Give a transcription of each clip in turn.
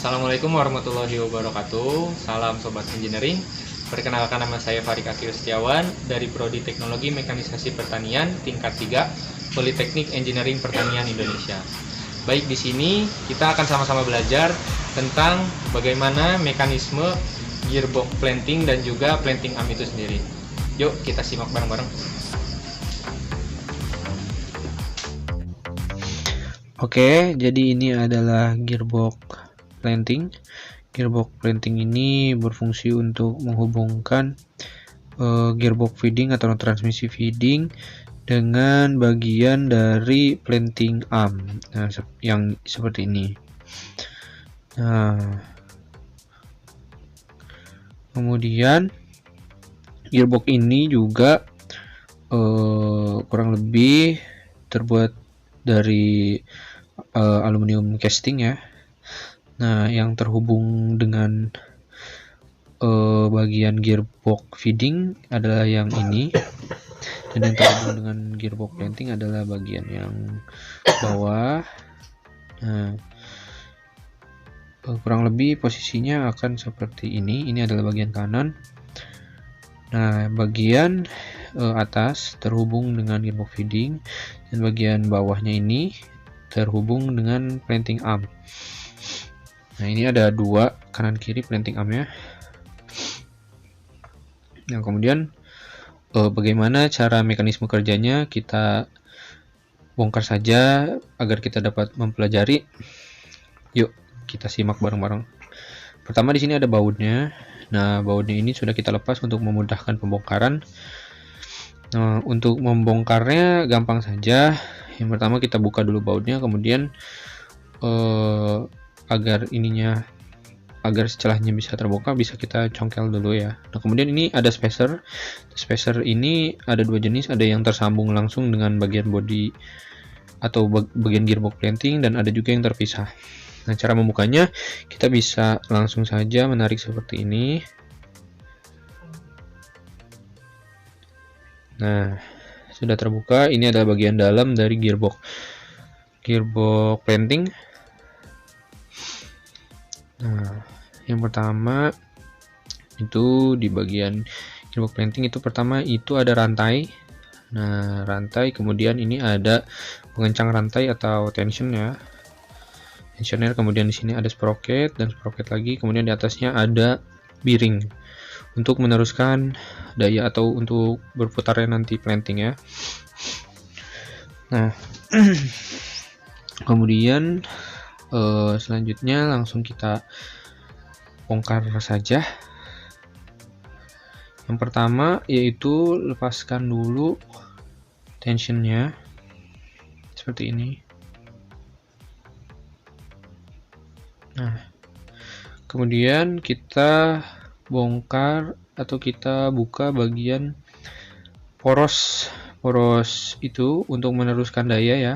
Assalamualaikum warahmatullahi wabarakatuh. Salam Sobat Engineering. Perkenalkan, nama saya Farik Akil Setiawan dari Prodi Teknologi Mekanisasi Pertanian tingkat 3 Politeknik Engineering Pertanian Indonesia. Baik, di sini kita akan sama-sama belajar tentang bagaimana mekanisme gearbox planting dan juga planting arm itu sendiri. Yuk kita simak bareng-bareng. Oke, jadi ini adalah gearbox planting. Gearbox planting ini berfungsi untuk menghubungkan gearbox feeding atau transmisi feeding dengan bagian dari planting arm. Nah, yang seperti ini. Nah, kemudian gearbox ini juga kurang lebih terbuat dari aluminium casting ya. Nah, yang terhubung dengan bagian gearbox feeding adalah yang ini, dan yang terhubung dengan gearbox planting adalah bagian yang bawah. Nah, kurang lebih posisinya akan seperti ini. Ini adalah bagian kanan. Nah, bagian atas terhubung dengan gearbox feeding, dan bagian bawahnya ini terhubung dengan planting arm. Nah, ini ada dua kanan kiri planting armnya. Nah, kemudian bagaimana cara mekanisme kerjanya kita bongkar saja agar kita dapat mempelajari. Yuk kita simak bareng-bareng. Pertama, di sini ada bautnya. Nah, bautnya ini sudah kita lepas untuk memudahkan pembongkaran. Nah, untuk membongkarnya gampang saja. Yang pertama kita buka dulu bautnya, kemudian agar setelahnya bisa terbongkar, bisa kita congkel dulu ya. Nah, kemudian ini ada spacer. Spacer ini ada dua jenis, ada yang tersambung langsung dengan bagian body atau bagian gearbox planting, dan ada juga yang terpisah. Nah, cara membukanya kita bisa langsung saja menarik seperti ini. Nah, sudah terbuka. Ini adalah bagian dalam dari gearbox planting. Nah, yang pertama itu di bagian gearbox planting itu pertama itu ada rantai. Nah, rantai, kemudian ini ada pengencang rantai atau tensioner. Kemudian di sini ada sprocket dan sprocket lagi. Kemudian di atasnya ada bearing untuk meneruskan daya atau untuk berputarnya nanti planting ya. Nah, kemudian selanjutnya langsung kita bongkar saja. Yang pertama yaitu lepaskan dulu tensionnya seperti ini. Nah, kemudian kita bongkar atau kita buka bagian poros itu untuk meneruskan daya ya.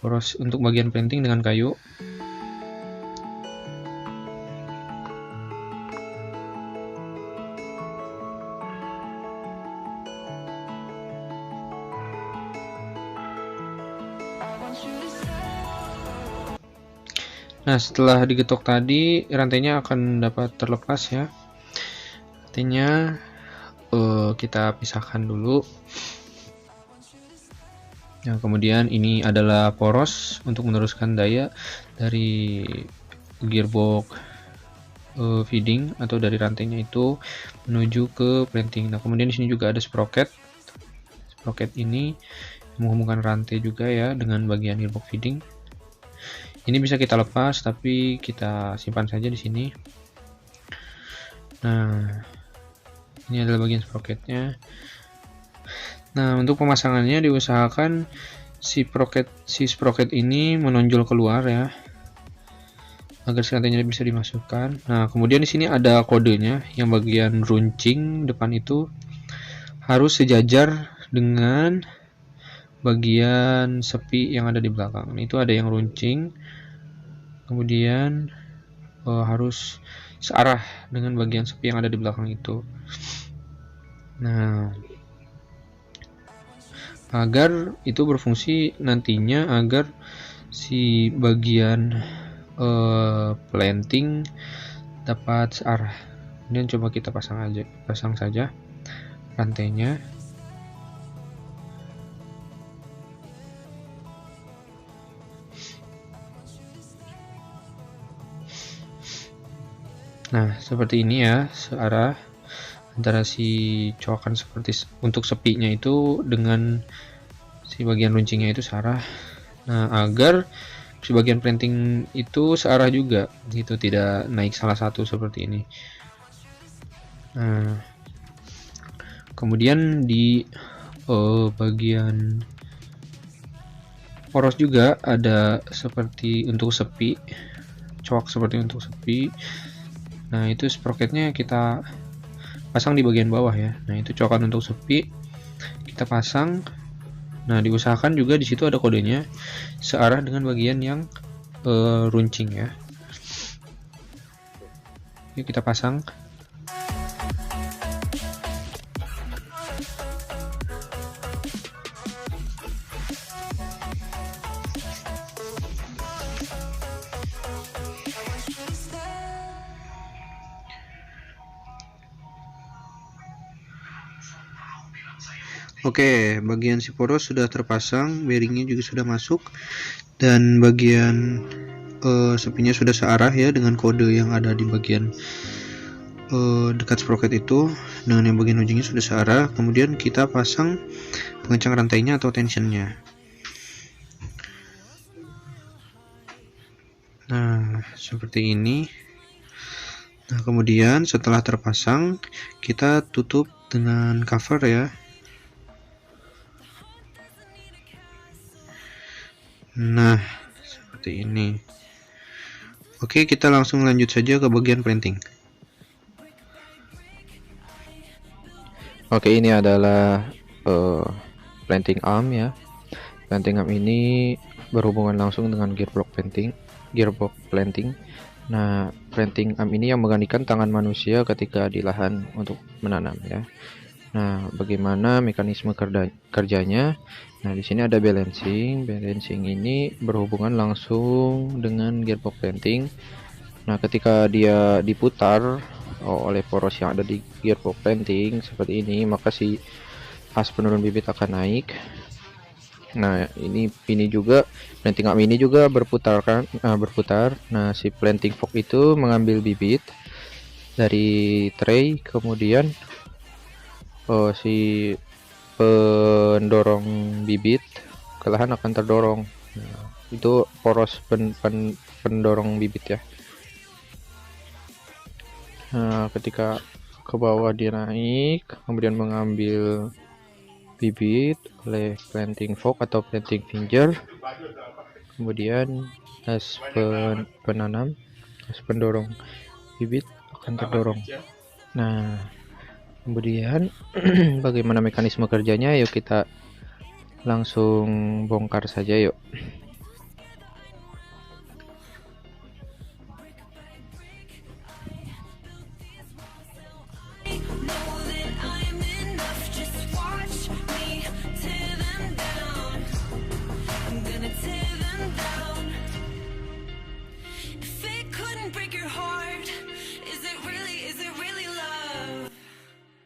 Poros untuk bagian planting dengan kayu. Nah, setelah digetok tadi, rantainya akan dapat terlepas ya. Artinya kita pisahkan dulu. Nah, kemudian ini adalah poros untuk meneruskan daya dari gearbox feeding atau dari rantainya itu menuju ke planting. Nah, kemudian di sini juga ada sprocket. Sprocket ini menghubungkan rantai juga ya dengan bagian gearbox feeding. Ini bisa kita lepas, tapi kita simpan saja di sini. Nah, ini adalah bagian sprocketnya. Nah, untuk pemasangannya diusahakan si sprocket ini menonjol keluar ya, agar rantainya bisa dimasukkan. Nah, kemudian di sini ada kodenya, yang bagian runcing depan itu harus sejajar dengan bagian sepi yang ada di belakang. Itu ada yang runcing, kemudian harus searah dengan bagian sepi yang ada di belakang itu. Nah, agar itu berfungsi nantinya, agar si bagian planting dapat searah. Kemudian coba kita pasang saja rantainya. Nah, seperti ini ya, searah antara si coakan seperti untuk sepinya itu dengan si bagian runcingnya itu searah. Nah, agar si bagian planting itu searah juga, gitu, tidak naik salah satu seperti ini. Nah, kemudian di bagian poros juga ada seperti untuk sepi, coak seperti untuk sepi. Nah, itu sprocketnya kita pasang di bagian bawah ya. Nah, itu coakan untuk sepi kita pasang. Nah, diusahakan juga di situ ada kodenya searah dengan bagian yang runcing ya. Yuk kita pasang. Oke, bagian si poros sudah terpasang, bearingnya juga sudah masuk, dan bagian sepinya sudah searah ya dengan kode yang ada di bagian dekat sprocket itu, dengan yang bagian ujungnya sudah searah. Kemudian kita pasang pengencang rantainya atau tensionnya. Nah, seperti ini. Nah, kemudian setelah terpasang, kita tutup dengan cover ya. Nah, seperti ini. Oke, kita langsung lanjut saja ke bagian planting. Oke, ini adalah planting arm ya. Planting arm ini berhubungan langsung dengan gearbox planting. Nah, planting arm ini yang menggantikan tangan manusia ketika di lahan untuk menanam ya. Nah, bagaimana mekanisme kerjanya? Nah, di sini ada balancing. Balancing ini berhubungan langsung dengan gearbox planting. Nah, ketika dia diputar oleh poros yang ada di gearbox planting seperti ini, maka si as penurun bibit akan naik. Nah, ini juga planting arm ini juga berputar. Nah, si planting fork itu mengambil bibit dari tray, kemudian si pendorong bibit ke lahan akan terdorong. Nah, itu poros pendorong bibit ya. Nah, ketika ke bawah dia naik, kemudian mengambil bibit oleh planting fork atau planting finger, kemudian as penanam, as pendorong bibit akan terdorong. Nah, kemudian bagaimana mekanisme kerjanya? Yuk kita langsung bongkar saja yuk.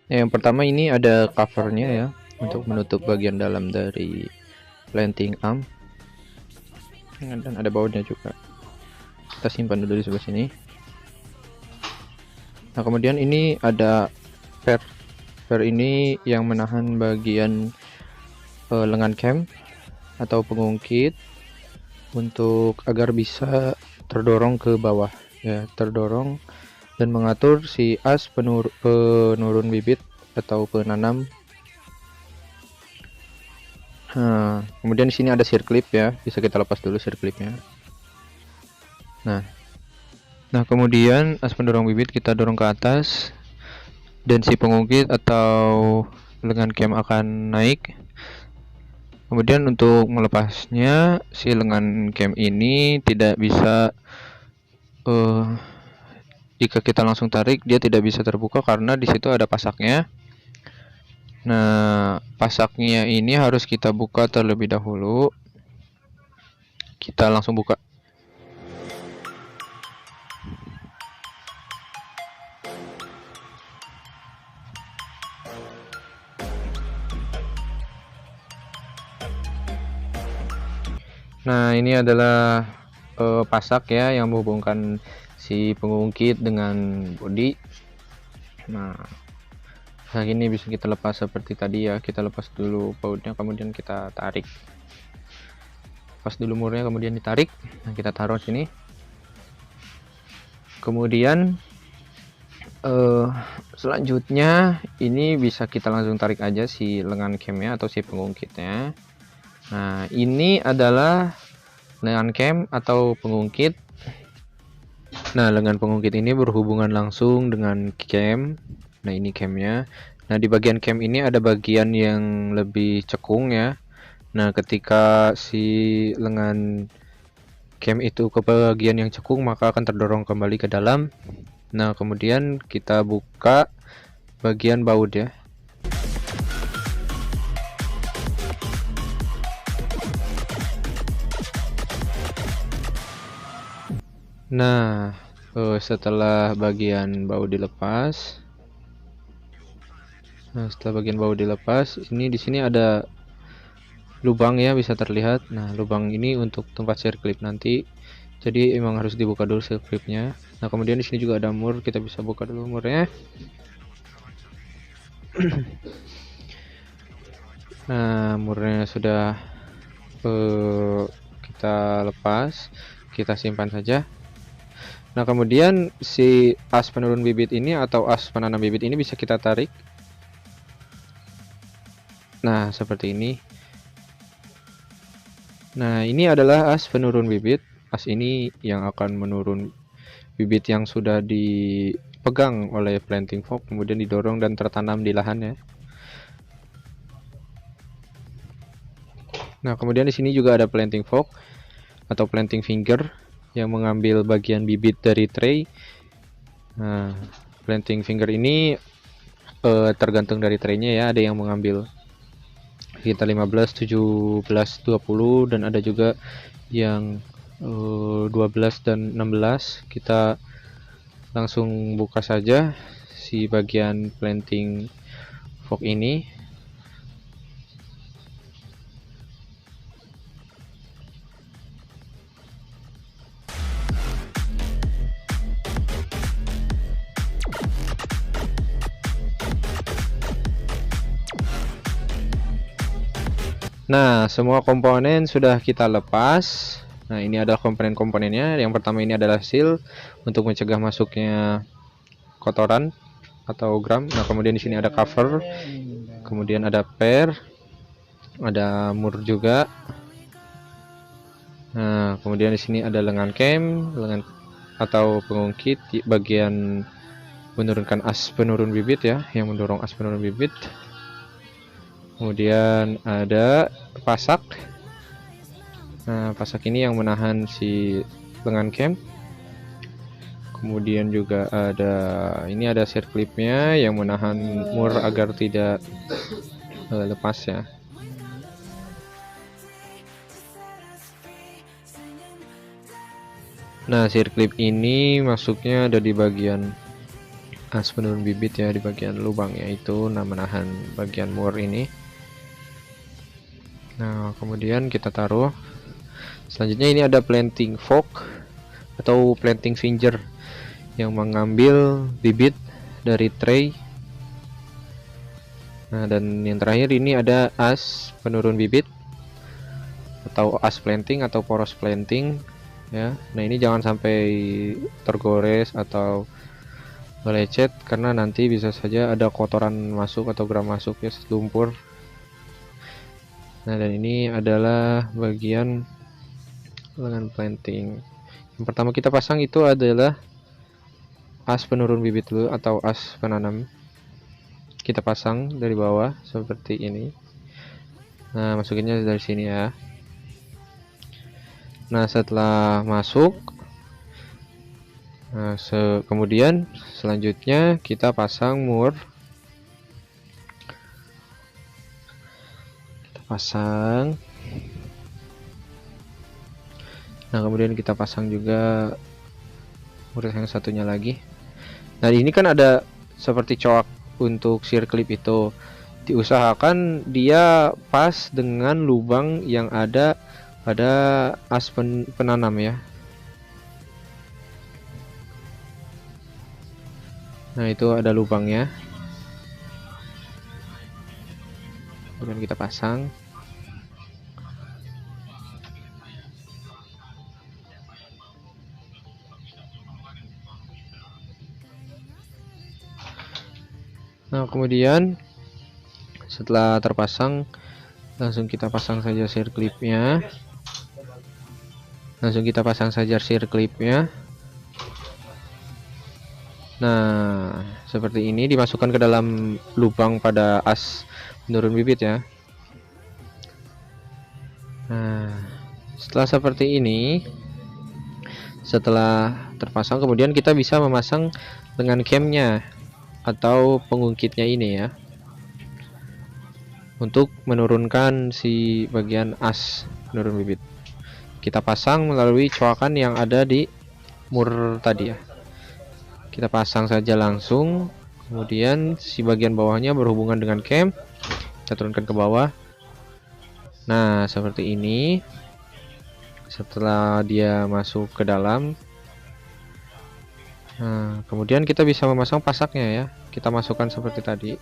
Yang pertama ini ada covernya ya, untuk menutup bagian dalam dari planting arm, dan ada bautnya juga. Kita simpan dulu di sebelah sini. Nah, kemudian ini ada per ini yang menahan bagian lengan cam atau pengungkit untuk agar bisa terdorong ke bawah ya, terdorong dan mengatur si as penurun bibit atau penanam. Nah, kemudian di sini ada circlip ya, bisa kita lepas dulu circlipnya. Nah, kemudian as pendorong bibit kita dorong ke atas dan si pengungkit atau lengan cam akan naik. Kemudian untuk melepasnya, si lengan cam ini tidak bisa jika kita langsung tarik, dia tidak bisa terbuka karena di situ ada pasaknya. Nah, pasaknya ini harus kita buka terlebih dahulu. Kita langsung buka. Nah, ini adalah pasak ya yang menghubungkan si pengungkit dengan bodi. Nah, ini bisa kita lepas seperti tadi ya. Kita lepas dulu bautnya, kemudian kita tarik. Lepas dulu murnya, kemudian ditarik. Nah, kita taruh sini. Kemudian selanjutnya ini bisa kita langsung tarik aja si lengan camnya atau si pengungkitnya. Nah, ini adalah lengan cam atau pengungkit. Nah, lengan pengungkit ini berhubungan langsung dengan cam. Nah, ini camnya. Nah, di bagian cam ini ada bagian yang lebih cekung ya. Nah, ketika si lengan cam itu ke bagian yang cekung, maka akan terdorong kembali ke dalam. Nah, kemudian kita buka bagian baut ya. Nah, setelah bagian baut dilepas, ini di sini ada lubang ya, bisa terlihat. Nah, lubang ini untuk tempat circlip nanti. Jadi emang harus dibuka dulu circlipnya. Nah, kemudian di sini juga ada mur, kita bisa buka dulu murnya. Nah, murnya sudah kita lepas, kita simpan saja. Nah, kemudian si as penurun bibit ini atau as penanam bibit ini bisa kita tarik. Nah, seperti ini. Nah, ini adalah as penurun bibit. As ini yang akan menurun bibit yang sudah dipegang oleh planting fork, kemudian didorong dan tertanam di lahan ya. Nah, kemudian di sini juga ada planting fork atau planting finger yang mengambil bagian bibit dari tray. Nah, planting finger ini tergantung dari traynya ya, ada yang mengambil sekitar 15, 17, 20 dan ada juga yang 12 dan 16. Kita langsung buka saja si bagian planting fork ini. Nah, semua komponen sudah kita lepas. Nah, ini adalah komponen-komponennya. Yang pertama ini adalah seal untuk mencegah masuknya kotoran atau gram. Nah, kemudian di sini ada cover, kemudian ada pair, ada mur juga. Nah, kemudian di sini ada lengan cam, lengan atau pengungkit di bagian menurunkan as penurun bibit ya, yang mendorong as penurun bibit. Kemudian ada pasak. Nah, pasak ini yang menahan si lengan cam. Kemudian juga ini ada circlipnya yang menahan mur agar tidak lepas ya. Nah, circlip ini masuknya ada di bagian as penurun bibit ya, di bagian lubangnya itu, nah menahan bagian mur ini. Nah, kemudian kita taruh. Selanjutnya ini ada planting fork atau planting finger yang mengambil bibit dari tray. Nah, dan yang terakhir ini ada as penurun bibit atau as planting atau poros planting ya. Nah, ini jangan sampai tergores atau melecet karena nanti bisa saja ada kotoran masuk atau gram masuk ya, lumpur. Nah, dan ini adalah bagian lengan planting. Yang pertama kita pasang itu adalah as penurun bibit dulu atau as penanam. Kita pasang dari bawah seperti ini. Nah, masukinnya dari sini ya. Nah, setelah masuk, nah, kemudian selanjutnya kita pasang mur. Pasang. Nah, kemudian kita pasang juga mur yang satunya lagi. Nah, ini kan ada seperti coak untuk circlip itu. Diusahakan dia pas dengan lubang yang ada pada as penanam ya. Nah, itu ada lubangnya. Kemudian kita pasang. Nah, kemudian setelah terpasang, langsung kita pasang saja circlipnya. Nah, seperti ini dimasukkan ke dalam lubang pada as penurun bibit ya. Nah, setelah seperti ini, setelah terpasang, kemudian kita bisa memasang dengan camnya atau pengungkitnya ini ya, untuk menurunkan si bagian as penurun bibit. Kita pasang melalui coakan yang ada di mur tadi ya. Kita pasang saja langsung, kemudian si bagian bawahnya berhubungan dengan cam, kita turunkan ke bawah. Nah, seperti ini. Setelah dia masuk ke dalam, nah, kemudian kita bisa memasang pasaknya ya. Kita masukkan seperti tadi.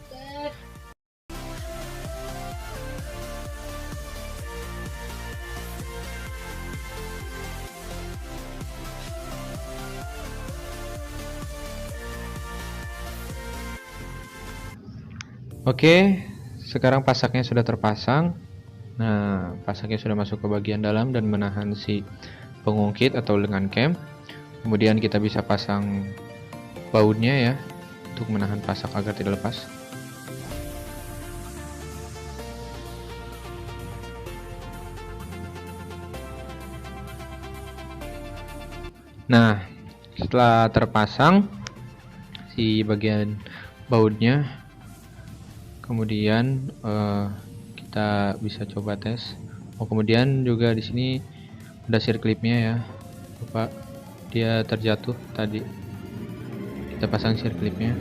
Oke, sekarang pasaknya sudah terpasang. Nah, pasaknya sudah masuk ke bagian dalam dan menahan si pengungkit atau lengan cam. Kemudian kita bisa pasang bautnya ya, untuk menahan pasak agar tidak lepas. Nah, setelah terpasang si bagian bautnya, kemudian kita bisa coba tes. Oh, kemudian juga di sini ada circlipnya ya, Bapak, dia terjatuh tadi. Kita pasang circlipnya.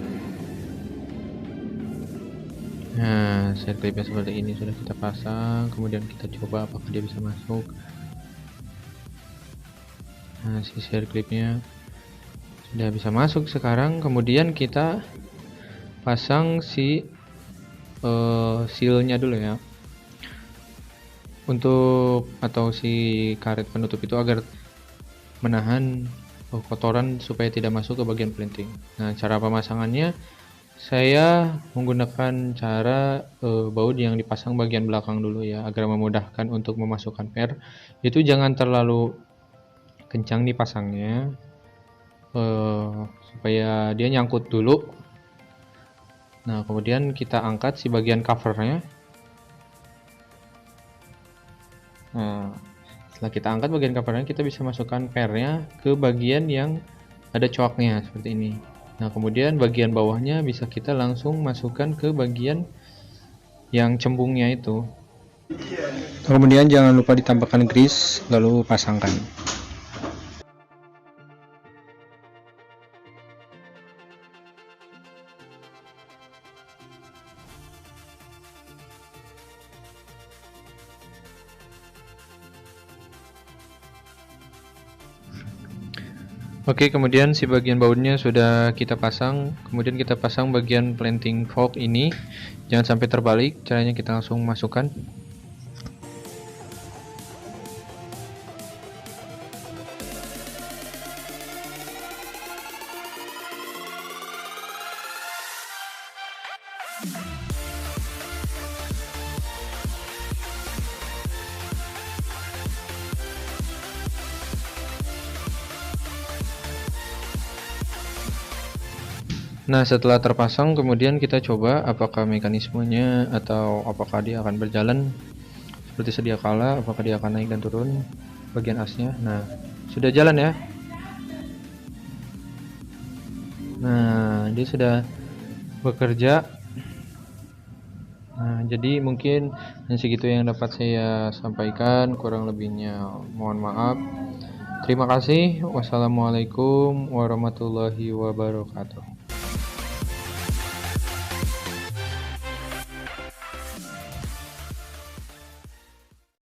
Nah, circlipnya seperti ini sudah kita pasang. Kemudian kita coba apakah dia bisa masuk. Nah, si circlipnya sudah bisa masuk sekarang. Kemudian kita pasang si sealnya dulu ya, untuk atau si karet penutup itu agar menahan kotoran supaya tidak masuk ke bagian planting. Nah, cara pemasangannya saya menggunakan cara baut yang dipasang bagian belakang dulu ya, agar memudahkan untuk memasukkan per. Itu jangan terlalu kencang dipasangnya, supaya dia nyangkut dulu. Nah, kemudian kita angkat si bagian covernya. Nah, setelah kita angkat bagian covernya, kita bisa masukkan pernya ke bagian yang ada coaknya seperti ini. Nah, kemudian bagian bawahnya bisa kita langsung masukkan ke bagian yang cembungnya itu. Kemudian jangan lupa ditambahkan grease lalu pasangkan. Oke, kemudian si bagian bautnya sudah kita pasang. Kemudian kita pasang bagian planting fork ini. Jangan sampai terbalik. Caranya kita langsung masukkan. Nah, setelah terpasang, kemudian kita coba apakah mekanismenya atau apakah dia akan berjalan seperti sedia kala, apakah dia akan naik dan turun bagian asnya. Nah, sudah jalan ya. Nah, dia sudah bekerja. Nah, jadi mungkin segitu yang dapat saya sampaikan, kurang lebihnya mohon maaf. Terima kasih. Wassalamualaikum warahmatullahi wabarakatuh.